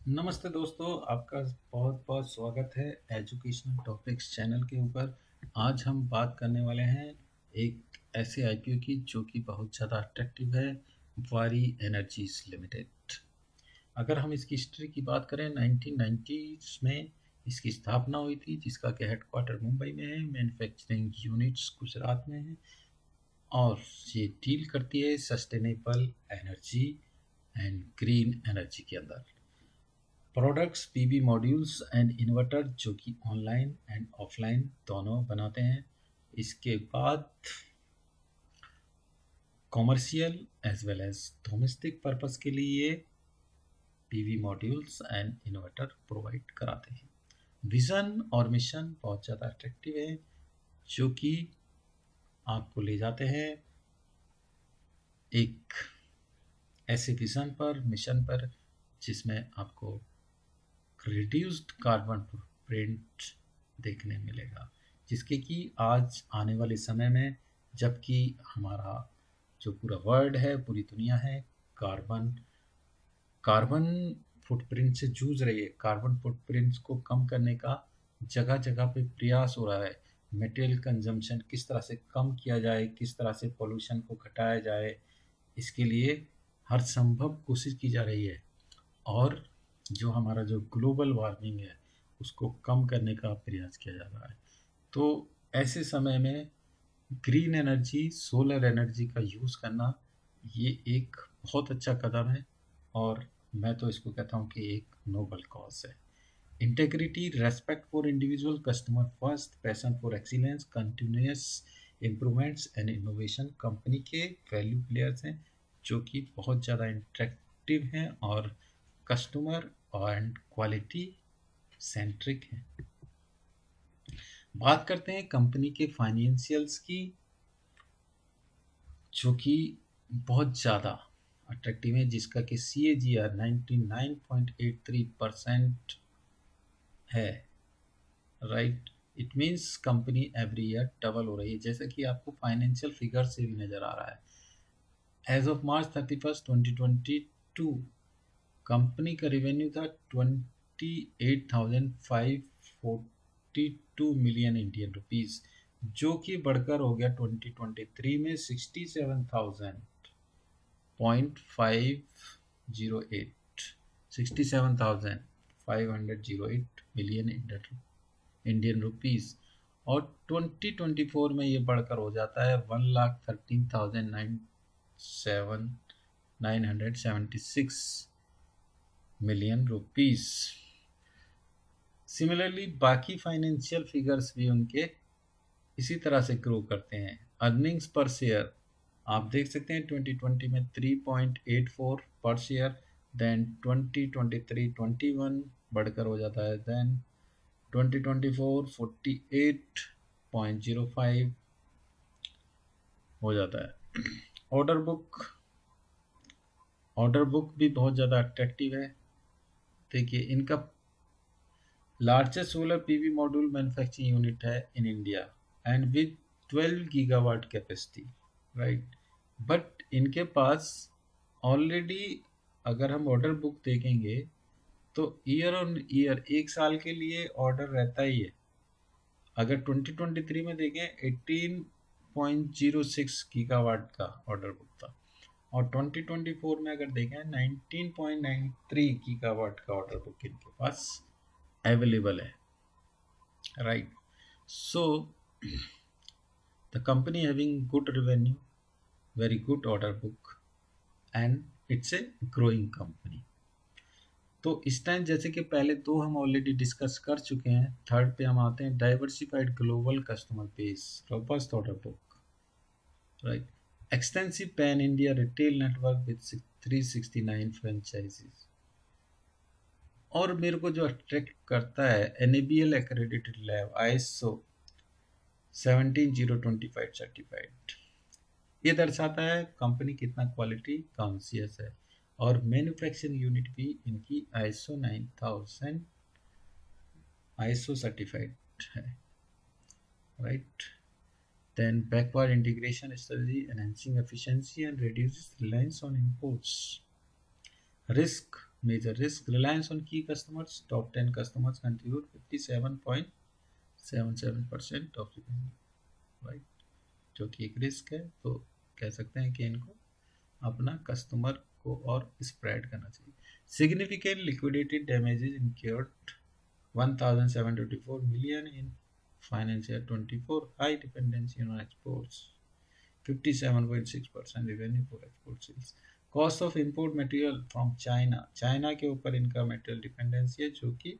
नमस्ते दोस्तों, आपका बहुत बहुत स्वागत है एजुकेशनल टॉपिक्स चैनल के ऊपर। आज हम बात करने वाले हैं एक ऐसे आईपीओ की जो कि बहुत ज़्यादा अट्रैक्टिव है, वारी एनर्जीज लिमिटेड। अगर हम इसकी हिस्ट्री की बात करें, 1990s में इसकी स्थापना हुई थी, जिसका कि हेडक्वार्टर मुंबई में है, मैन्युफैक्चरिंग यूनिट्स गुजरात में है और ये डील करती है sustainable energy and green energy के अंदर। Products PV modules and inverter जो कि ऑनलाइन एंड ऑफलाइन दोनों बनाते हैं। इसके बाद commercial as well as domestic purpose के लिए PV modules and inverter provide कराते हैं। विज़न और मिशन बहुत ज़्यादा अट्रैक्टिव है, जो कि आपको ले जाते हैं एक ऐसे विज़न पर, मिशन पर, जिसमें आपको रिड्यूस्ड कार्बन फुटप्रिंट देखने मिलेगा, जिसके कि आज आने वाले समय में, जबकि हमारा जो पूरा वर्ल्ड है, पूरी दुनिया है, कार्बन कार्बन फुटप्रिंट से जूझ रही है। कार्बन फुटप्रिंट्स को कम करने का जगह जगह पे प्रयास हो रहा है। मटेरियल कंजम्पशन किस तरह से कम किया जाए, किस तरह से पोल्यूशन को घटाया जाए, इसके लिए हर संभव कोशिश की जा रही है। और जो हमारा जो ग्लोबल वार्मिंग है, उसको कम करने का प्रयास किया जा रहा है। तो ऐसे समय में ग्रीन एनर्जी, सोलर एनर्जी का यूज़ करना, ये एक बहुत अच्छा कदम है और मैं तो इसको कहता हूँ कि एक नोबल कॉज है। Integrity, respect for individual, customer first, passion for excellence, continuous improvements and innovation company के वैल्यू प्लेयर्स हैं, जो कि बहुत ज़्यादा इंटरेक्टिव हैं और कस्टमर एंड क्वालिटी सेंट्रिक हैं। बात करते हैं कंपनी के फाइनेंशियल्स की, जो कि बहुत ज़्यादा अट्रैक्टिव है, जिसका कि CAGR 99.83% है। Right, it means company every year double हो रही है, जैसे कि आपको फाइनेंशियल फिगर से भी नज़र आ रहा है। एज ऑफ March 31, 2022 कंपनी का रेवेन्यू था 28,542 मिलियन इंडियन रुपीज़, जो कि बढ़कर हो गया 2023 में 67,508 मिलियन इंडियन रुपीज़। और 2024 में ये बढ़कर हो जाता है 1,13,976 मिलियन रुपीज़। सिमिलरली बाकी फाइनेंशियल फिगर्स भी उनके इसी तरह से ग्रो करते हैं। अर्निंग्स पर शेयर आप देख सकते हैं 2020 में 3.84 पर शेयर, देन 2023-21 बढ़कर हो जाता है, देन 2024 48.05 हो जाता है। ऑर्डर बुक भी बहुत ज़्यादा अट्रैक्टिव है। देखिए, इनका largest solar PV module manufacturing unit है in India and with 12 gigawatt capacity, right. But इनके पास ऑलरेडी, अगर हम ऑर्डर बुक देखेंगे तो ईयर ऑन ईयर, एक साल के लिए ऑर्डर रहता ही है। अगर 2023 में देखें 18.06 गीगावाट का ऑर्डर बुक था, और 2024 में अगर देखें 19.93 गीगावाट का ऑर्डर बुक इनके पास अवेलेबल है, right. So the company having good revenue, very good order book and it's a growing company. तो इस टाइम, जैसे कि पहले दो हम ऑलरेडी डिस्कस कर चुके हैं, थर्ड पे हम आते हैं, diversified global customer base, robust order book, right. Extensive pan India retail network with 369 franchises. और मेरे को जो अट्रैक्ट करता है, NABL accredited lab, ISO 17025 certified, ये दर्शाता है कंपनी कितना क्वालिटी कॉन्शियस है। और मैन्युफैक्चरिंग यूनिट भी इनकी ISO 9000 ISO सर्टिफाइड है, right. Then backward integration strategy, enhancing efficiency and reduces reliance on imports. Risk major risk. Reliance on key customers, top 10 customers contribute 57.77% of revenue, right? जो कि एक risk है, तो कह सकते हैं कि इनको अपना कस्टमर को और स्प्रेड करना चाहिए. Significant liquidated damages incurred 1,724 million in financial 24. High dependency on exports, 57.6% revenue for export sales. Cost of import material from China, China के ऊपर इनका मटेरियल डिपेंडेंसी है, जो कि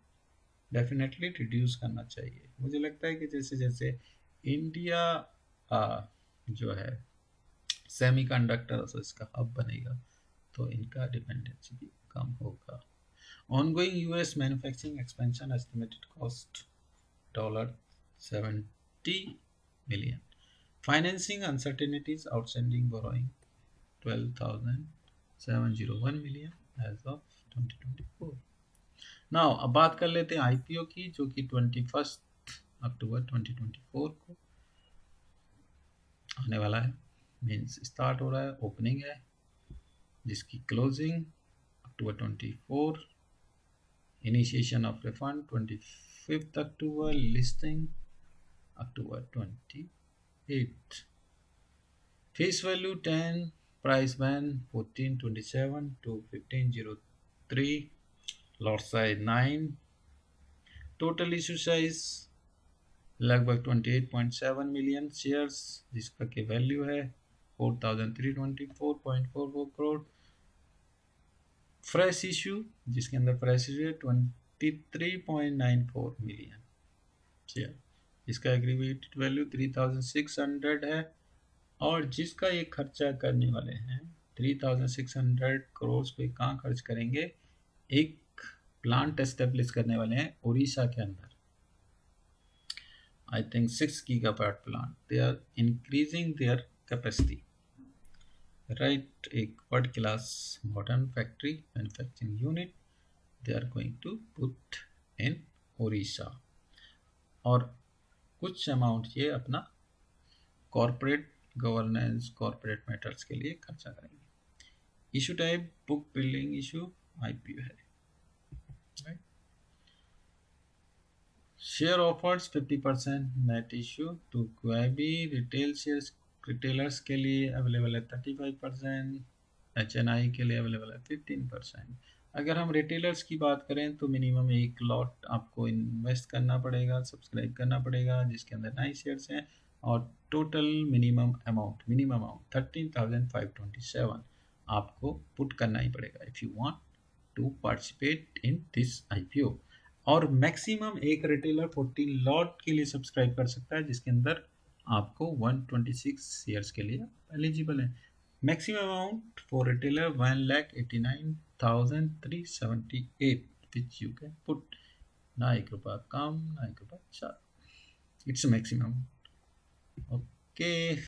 डेफिनेटली रिड्यूस करना चाहिए. मुझे लगता है कि जैसे जैसे इंडिया जो है सेमीकंडक्टर इसका हब बनेगा, तो इनका डिपेंडेंसी भी कम होगा. Ongoing US manufacturing expansion, estimated cost $70 million. Financing uncertainties, outstanding borrowing 12,701 million as of 2024. Now अब बात कर लेते हैं IPO की, जो कि 21 अक्टूबर 2024 को आने वाला है. मीन्स स्टार्ट हो रहा है, ओपनिंग है, जिसकी closing October 24, initiation of refund 25 October, listing October 28. Face value 10, price band 1427 to 1503, lot size 9, total issue size लगभग 28.7 मिलियन शेयर्स, जिसका की वैल्यू है 4,324.44 करोड़. फ्रेश इशू, जिसके अंदर फ्रेश इशू है 23.94 मिलियन शेयर, जिसका एग्रीगेटेड वैल्यू 3,600 है, और जिसका ये खर्चा करने वाले हैं 3,600 करोड़ पे कहाँ खर्च करेंगे? एक प्लांट एस्टेब्लिश करने वाले हैं उड़ीसा के अंदर. I think 6 gigawatt plant. They are increasing their capacity. Right, एक world class modern factory manufacturing unit they are going to put in Orissa. और कुछ अमाउंट ये अपना कॉर्पोरेट गवर्नेंस, कॉर्पोरेट मैटर्स के लिए खर्चा करेंगे. Issue type book building issue, IPO है. Right. Share offers 50% net issue to QIB. Retail shares retailers के लिए अवेलेबल है 35%, HNI के लिए अवेलेबल है 15%. अगर हम रिटेलर्स की बात करें तो मिनिमम एक लॉट आपको इन्वेस्ट करना पड़ेगा, सब्सक्राइब करना पड़ेगा, जिसके अंदर 9 शेयर्स हैं, और टोटल मिनिमम अमाउंट 13,527 आपको पुट करना ही पड़ेगा if you want to participate in this IPO. और मैक्सिमम एक रिटेलर 14 लॉट के लिए सब्सक्राइब कर सकता है, जिसके अंदर आपको 126 शेयर्स के लिए एलिजिबल है. Maximum amount for retailer 1,89,378 which you can put. ना 1 रुपया कम, ना 1 रुपया ज़्यादा. Its maximum. ओके,